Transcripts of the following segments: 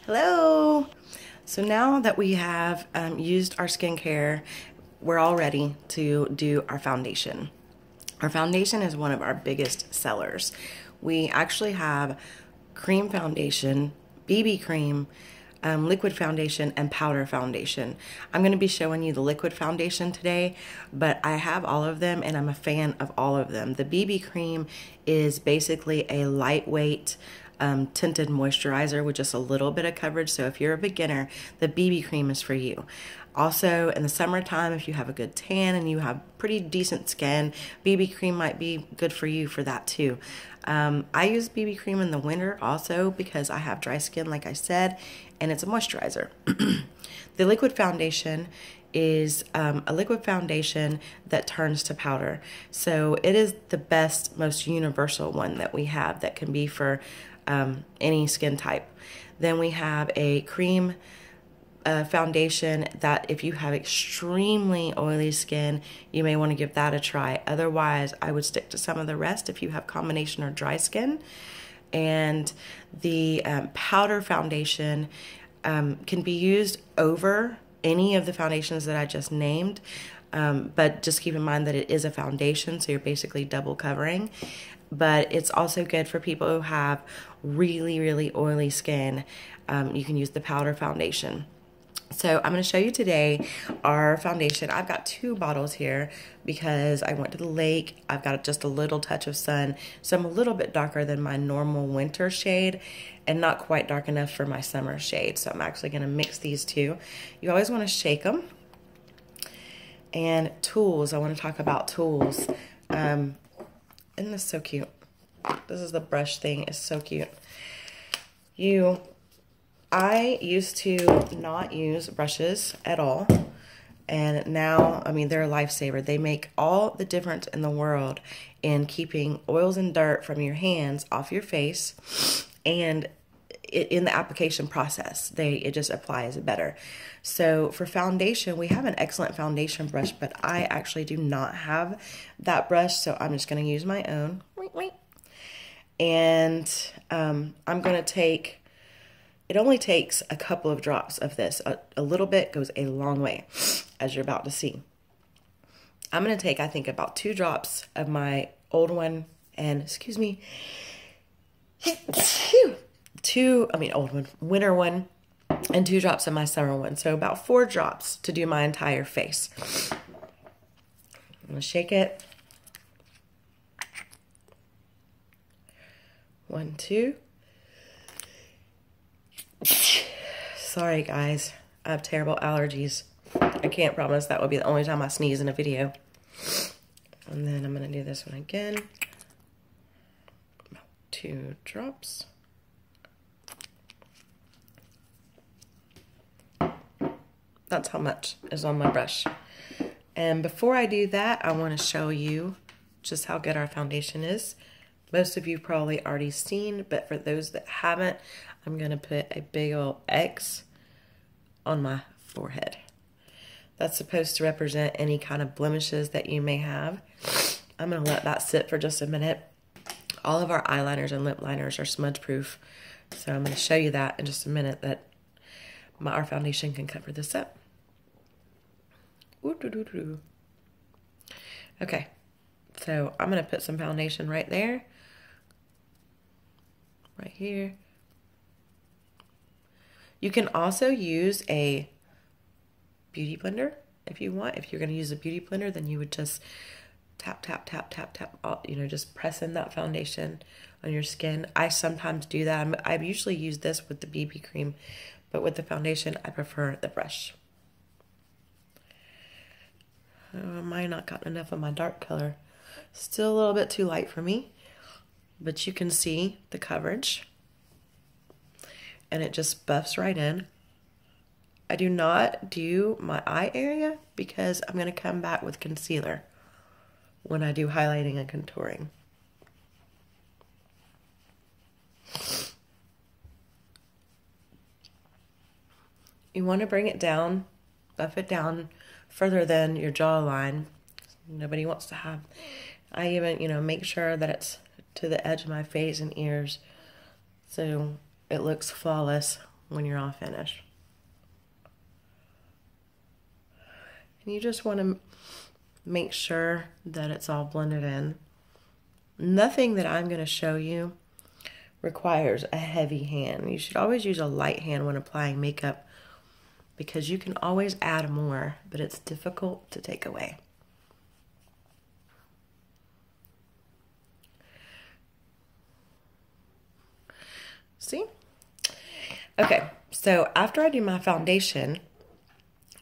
Hello! So now that we have used our skincare, we're all ready to do our foundation. Our foundation is one of our biggest sellers. We actually have cream foundation, BB cream, liquid foundation, and powder foundation. I'm going to be showing you the liquid foundation today, but I have all of them and I'm a fan of all of them. The BB cream is basically a lightweight tinted moisturizer with just a little bit of coverage. So if you're a beginner, the BB cream is for you. Also, in the summertime, if you have a good tan and you have pretty decent skin, BB cream might be good for you for that too. I use BB cream in the winter also because I have dry skin, like I said, and it's a moisturizer. The liquid foundation is a liquid foundation that turns to powder. So it is the best, most universal one that we have that can be for any skin type. Then we have a cream foundation that if you have extremely oily skin, you may want to give that a try. Otherwise, I would stick to some of the rest if you have combination or dry skin. And the powder foundation can be used over any of the foundations that I just named. But just keep in mind that it is a foundation, so you're basically double covering. But it's also good for people who have really, really oily skin. You can use the powder foundation. So I'm going to show you today our foundation. I've got 2 bottles here because I went to the lake. I've got just a little touch of sun, so I'm a little bit darker than my normal winter shade and not quite dark enough for my summer shade. So I'm actually going to mix these two. You always want to shake them. And tools, I want to talk about tools. Isn't this so cute? This is the brush thing. It's so cute. I used to not use brushes at all, and now, I mean, they're a lifesaver. They make all the difference in the world in keeping oils and dirt from your hands off your face, and in the application process, it just applies better. So for foundation, we have an excellent foundation brush, but I actually do not have that brush, so I'm just going to use my own. And I'm going to take... It only takes a couple of drops of this. A little bit goes a long way, as you're about to see. I'm going to take, I think, about 2 drops of my old one, and, excuse me, old one, winter one, and 2 drops of my summer one. So about 4 drops to do my entire face. I'm going to shake it. 1, 2. Sorry guys, I have terrible allergies. I can't promise that will be the only time I sneeze in a video. And then I'm going to do this one again. About 2 drops. That's how much is on my brush. And before I do that, I want to show you just how good our foundation is. Most of you probably already seen, but for those that haven't, I'm going to put a big old X on my forehead. That's supposed to represent any kind of blemishes that you may have. I'm going to let that sit for just a minute. All of our eyeliners and lip liners are smudge proof. So I'm going to show you that in just a minute, that our foundation can cover this up. Okay, so I'm going to put some foundation right there. Right here. You can also use a beauty blender if you want. If you're going to use a beauty blender, then you would just tap, tap, tap, tap, tap, just press in that foundation on your skin. I sometimes do that. I usually use this with the BB cream, but with the foundation, I prefer the brush. I might not gotten enough of my dark color. Still a little bit too light for me, but you can see the coverage. And it just buffs right in. I do not do my eye area because I'm going to come back with concealer when I do highlighting and contouring. You want to bring it down, buff it down further than your jawline. Nobody wants to have... I even, make sure that it's to the edge of my face and ears so it looks flawless when you're all finished. And you just want to make sure that it's all blended in. Nothing that I'm going to show you requires a heavy hand. You should always use a light hand when applying makeup because you can always add more, but it's difficult to take away. See? Okay, so after I do my foundation,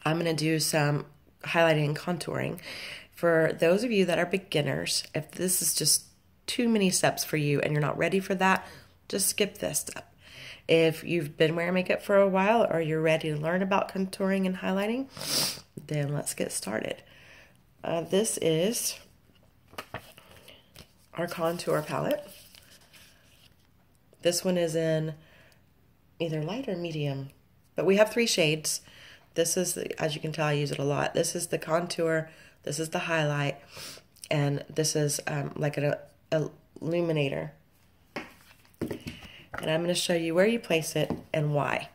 I'm going to do some highlighting and contouring. For those of you that are beginners, if this is just too many steps for you and you're not ready for that, just skip this step. If you've been wearing makeup for a while or you're ready to learn about contouring and highlighting, then let's get started. This is our contour palette. This one is in either light or medium, but we have 3 shades. This is, as you can tell, I use it a lot. This is the contour, this is the highlight, and this is like an illuminator. And I'm going to show you where you place it and why.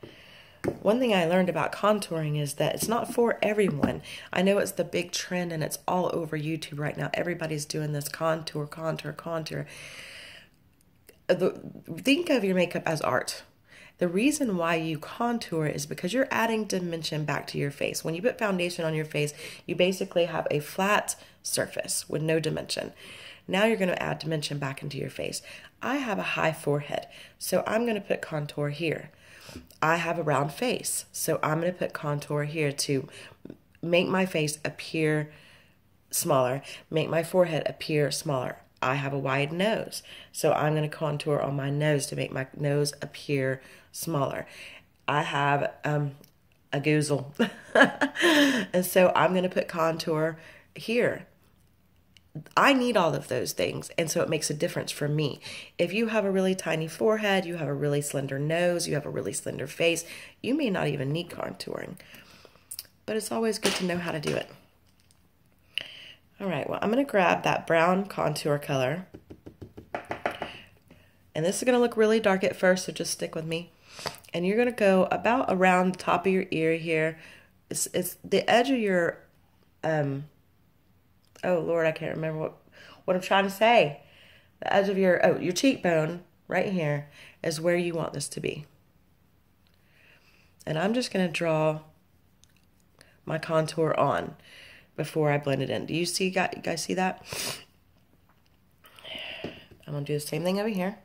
One thing I learned about contouring is that it's not for everyone. I know it's the big trend and it's all over YouTube right now. Everybody's doing this contour, contour, contour. Think of your makeup as art. The reason why you contour is because you're adding dimension back to your face. When you put foundation on your face, you basically have a flat surface with no dimension. Now you're going to add dimension back into your face. I have a high forehead, so I'm going to put contour here. I have a round face, so I'm going to put contour here to make my face appear smaller, make my forehead appear smaller. I have a wide nose, so I'm going to contour on my nose to make my nose appear smaller. I have a goozle, and so I'm going to put contour here. I need all of those things, and so it makes a difference for me. If you have a really tiny forehead, you have a really slender nose, you have a really slender face, you may not even need contouring, but it's always good to know how to do it. All right, well, I'm going to grab that brown contour color, and this is going to look really dark at first, so just stick with me. And you're going to go about around the top of your ear here. It's the edge of your, oh Lord, I can't remember what I'm trying to say. The edge of your, your cheekbone right here is where you want this to be. And I'm just going to draw my contour on before I blend it in. Do you see, you guys see that? I'm going to do the same thing over here.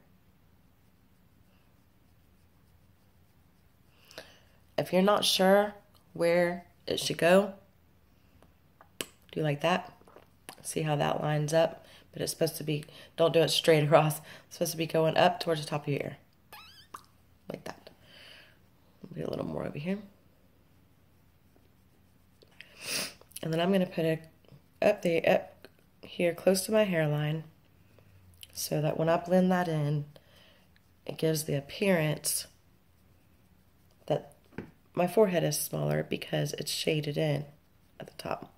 If you're not sure where it should go, do like that. See how that lines up? But it's supposed to be, don't do it straight across. It's supposed to be going up towards the top of your ear. Like that. Do a little more over here. And then I'm going to put it up here close to my hairline so that when I blend that in, it gives the appearance that my forehead is smaller because it's shaded in at the top.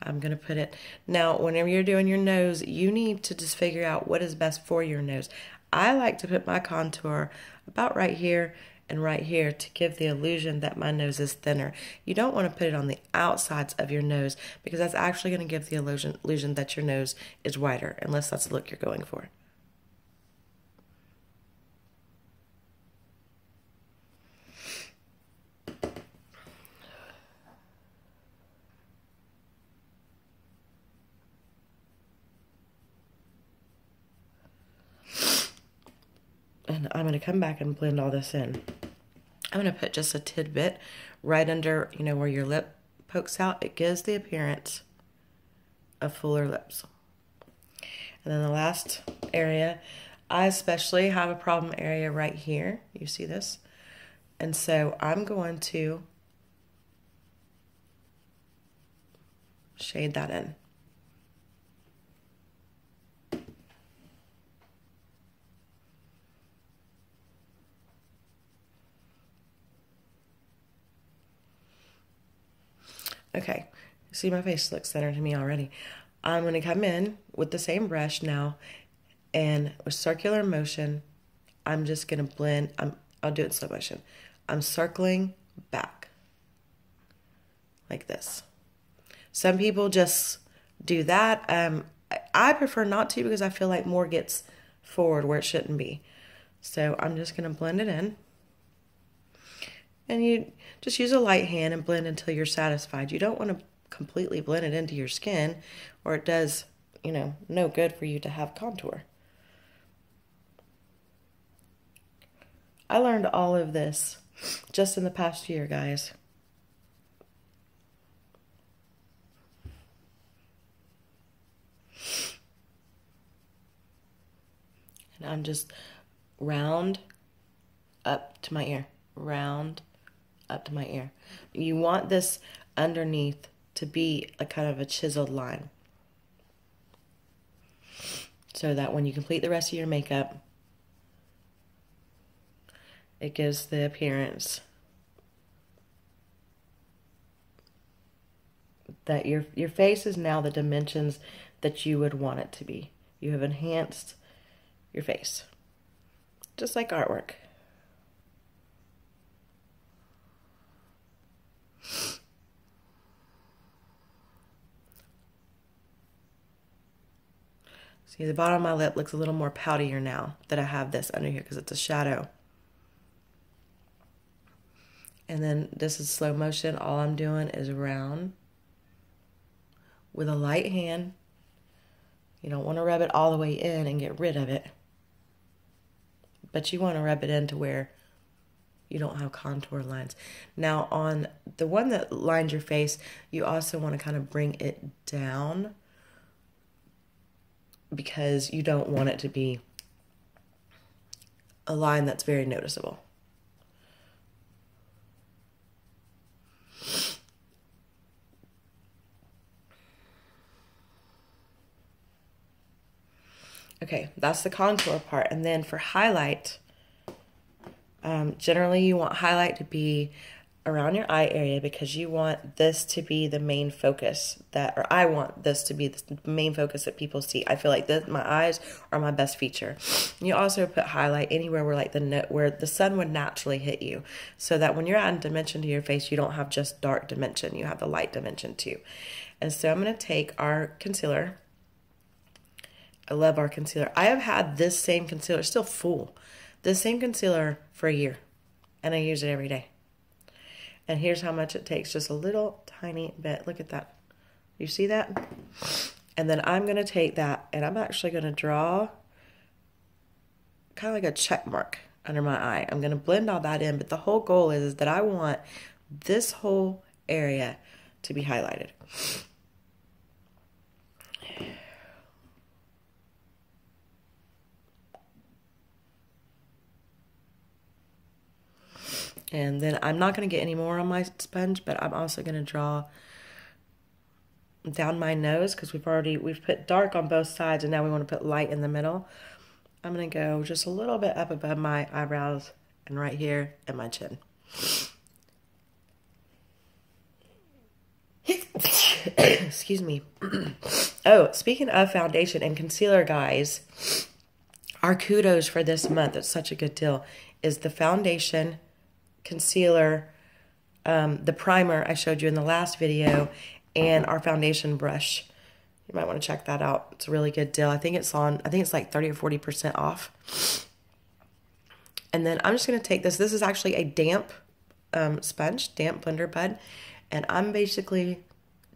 I'm going to put it, now whenever you're doing your nose, you need to just figure out what is best for your nose. I like to put my contour about right here and right here to give the illusion that my nose is thinner. You don't want to put it on the outsides of your nose because that's actually going to give the illusion that your nose is wider, unless that's the look you're going for. And I'm going to come back and blend all this in. I'm going to put just a tidbit right under, where your lip pokes out. It gives the appearance of fuller lips. And then the last area, I especially have a problem area right here. You see this? And so I'm going to shade that in. Okay, see my face looks thinner to me already. I'm going to come in with the same brush now, and with circular motion, I'm just going to blend. I'll do it in slow motion. I'm circling back like this. Some people just do that. I prefer not to because I feel like more gets forward where it shouldn't be. So I'm just going to blend it in. And you just use a light hand and blend until you're satisfied. You don't want to completely blend it into your skin, or it does, no good for you to have contour. I learned all of this just in the past year, guys. And I'm just round up to my ear. Round up to my ear. You want this underneath to be a kind of a chiseled line, so that when you complete the rest of your makeup, it gives the appearance that your face is now the dimensions that you would want it to be. You have enhanced your face, just like artwork. See, the bottom of my lip looks a little more poutier now that I have this under here because it's a shadow. And then this is slow motion. All I'm doing is round with a light hand. You don't want to rub it all the way in and get rid of it, but you want to rub it in to where you don't have contour lines. Now on the one that lines your face, you also want to kind of bring it down because you don't want it to be a line that's very noticeable. Okay, that's the contour part. And then for highlight, generally you want highlight to be around your eye area because you want this to be the main focus or I want this to be the main focus that people see. I feel like my eyes are my best feature. You also put highlight anywhere where the sun would naturally hit you, so that when you're adding dimension to your face, you don't have just dark dimension, you have the light dimension too. And so I'm going to take our concealer. I love our concealer. I have had this same concealer, still full, this same concealer for a year, and I use it every day. And here's how much it takes, just a little tiny bit. Look at that. You see that? And then I'm going to take that, and I'm actually going to draw kind of like a check mark under my eye. I'm going to blend all that in, but the whole goal is that I want this whole area to be highlighted. And then I'm not going to get any more on my sponge, but I'm also going to draw down my nose because we've put dark on both sides and now we want to put light in the middle. I'm going to go just a little bit up above my eyebrows and right here at my chin. Excuse me. Oh, speaking of foundation and concealer, guys, our kudos for this month, it's such a good deal, is the foundation, concealer, the primer I showed you in the last video, and our foundation brush. You might want to check that out. It's a really good deal. I think it's like 30 or 40% off. And then I'm just going to take this. This is actually a damp sponge, damp blender bud. And I'm basically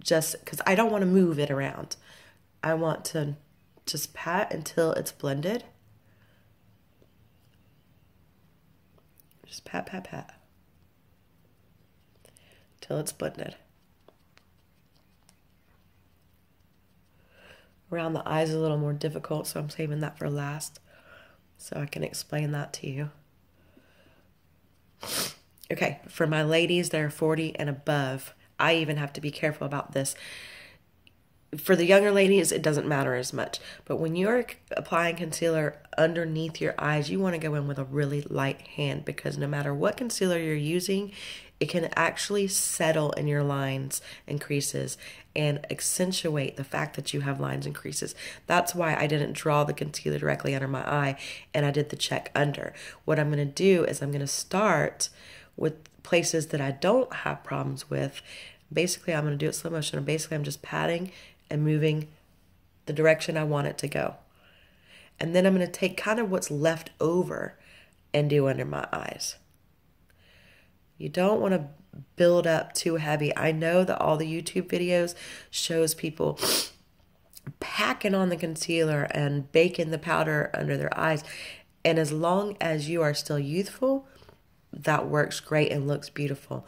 just, because I don't want to move it around. I want to just pat until it's blended. Just pat, pat, pat. Till it's blended. Around the eyes is a little more difficult, so I'm saving that for last, so I can explain that to you. Okay, for my ladies that are 40 and above, I even have to be careful about this. For the younger ladies, it doesn't matter as much. But when you're applying concealer underneath your eyes, you want to go in with a really light hand, because no matter what concealer you're using, it can actually settle in your lines and creases and accentuate the fact that you have lines and creases. That's why I didn't draw the concealer directly under my eye and I did the check under. What I'm going to do is I'm going to start with places that I don't have problems with. Basically, I'm going to do it slow motion. And basically, I'm just patting and moving the direction I want it to go. And then I'm going to take kind of what's left over and do under my eyes. You don't want to build up too heavy. I know that all the YouTube videos shows people packing on the concealer and baking the powder under their eyes. And as long as you are still youthful, that works great and looks beautiful.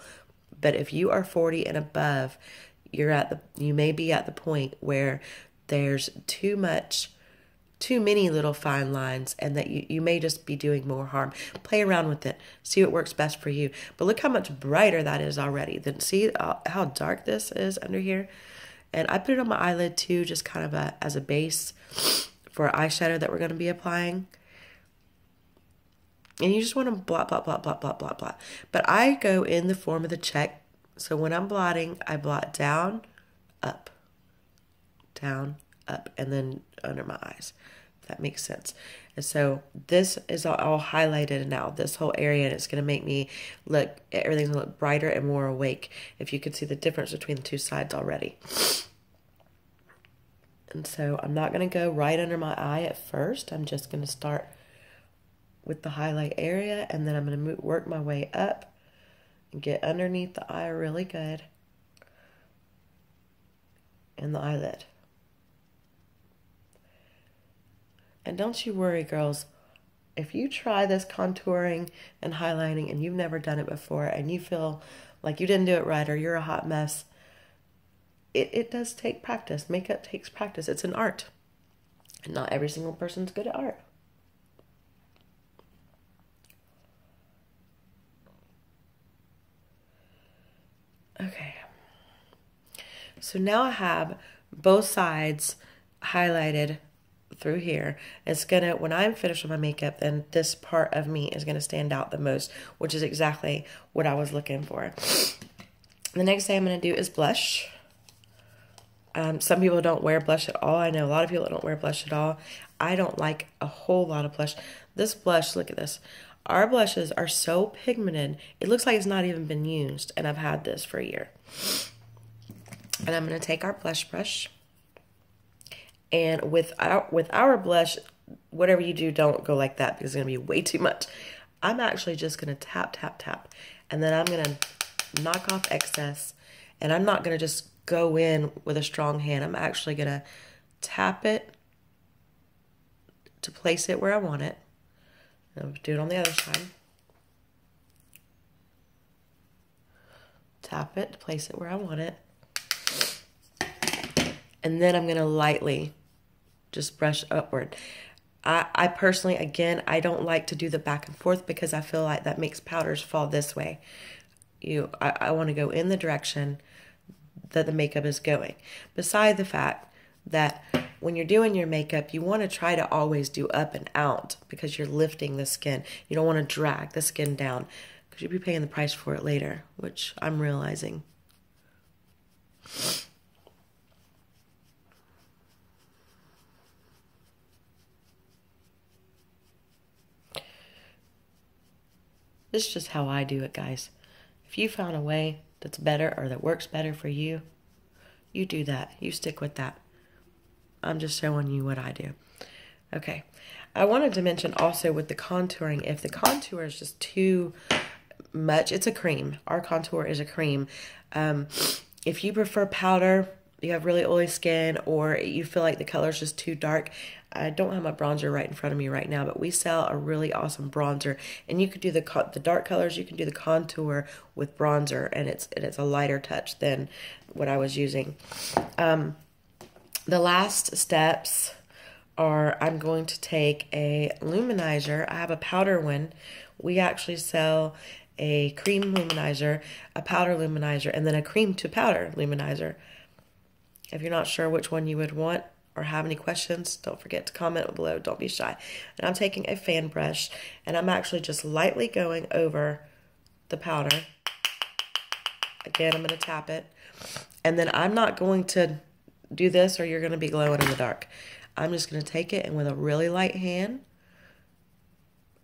But if you are 40 and above, you may be at the point where there's too many little fine lines, and that you may just be doing more harm. Play around with it. See what works best for you. But look how much brighter that is already. Then see how dark this is under here. And I put it on my eyelid too, just kind of as a base for eyeshadow that we're going to be applying. And you just want to blot, blot, blot, blot, blot, blot, blot. But I go in the form of the check. So when I'm blotting, I blot down, up, and then under my eyes. If that makes sense. And so this is all highlighted now, this whole area, and it's going to make me look, everything's going to look brighter and more awake. If you can see the difference between the two sides already. And so I'm not going to go right under my eye at first. I'm just going to start with the highlight area, and then I'm going to work my way up and get underneath the eye really good, and the eyelid. And don't you worry, girls, if you try this contouring and highlighting and you've never done it before and you feel like you didn't do it right or you're a hot mess, it does take practice. Makeup takes practice. It's an art. And not every single person's good at art. Okay. So now I have both sides highlighted through here. It's gonna, when I'm finished with my makeup, then this part of me is gonna stand out the most, which is exactly what I was looking for. The next thing I'm gonna do is blush. Some people don't wear blush at all. I know a lot of people that don't wear blush at all. I don't like a whole lot of blush. This blush, look at this. Our blushes are so pigmented, it looks like it's not even been used, and I've had this for a year. And I'm going to take our blush brush, and with our blush, whatever you do, don't go like that because it's going to be way too much. I'm actually just going to tap, tap, tap, and then I'm going to knock off excess, and I'm not going to just go in with a strong hand. I'm actually going to tap it to place it where I want it. I'll do it on the other side. Tap it to place it where I want it. And then I'm going to lightly just brush upward. I personally, again, I don't like to do the back and forth because I feel like that makes powders fall this way. I want to go in the direction that the makeup is going. Beside the fact that when you're doing your makeup, you want to try to always do up and out because you're lifting the skin. You don't want to drag the skin down because you'll be paying the price for it later, which I'm realizing. This is just how I do it, guys. If you found a way that's better or that works better for you, you do that. You stick with that. I'm just showing you what I do. Okay. I wanted to mention also with the contouring, if the contour is just too much, it's a cream. Our contour is a cream. If you prefer powder, you have really oily skin, or you feel like the color is just too dark, I don't have my bronzer right in front of me right now, but we sell a really awesome bronzer, and you could do the dark colors, you can do the contour with bronzer, and it's a lighter touch than what I was using. The last steps are I'm going to take a luminizer. I have a powder one. We actually sell a cream luminizer, a powder luminizer, and then a cream to powder luminizer. If you're not sure which one you would want or have any questions, don't forget to comment below. Don't be shy. And I'm taking a fan brush, and I'm actually just lightly going over the powder Again, I'm going to tap it. And then I'm not going to do this or you're going to be glowing in the dark. I'm just going to take it and with a really light hand,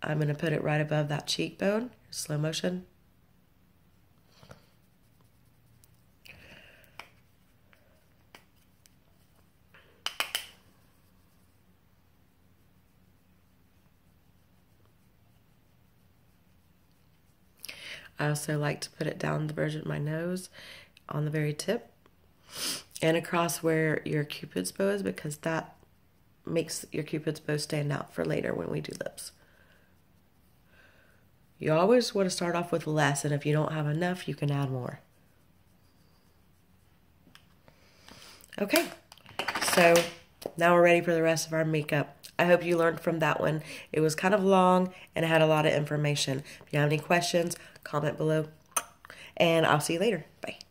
I'm going to put it right above that cheekbone. Slow motion. I also like to put it down the bridge of my nose on the very tip and across where your Cupid's bow is, because that makes your Cupid's bow stand out for later when we do lips. You always want to start off with less, and if you don't have enough, you can add more. Okay, so now we're ready for the rest of our makeup. I hope you learned from that one. It was kind of long and it had a lot of information. If you have any questions, comment below, and I'll see you later. Bye.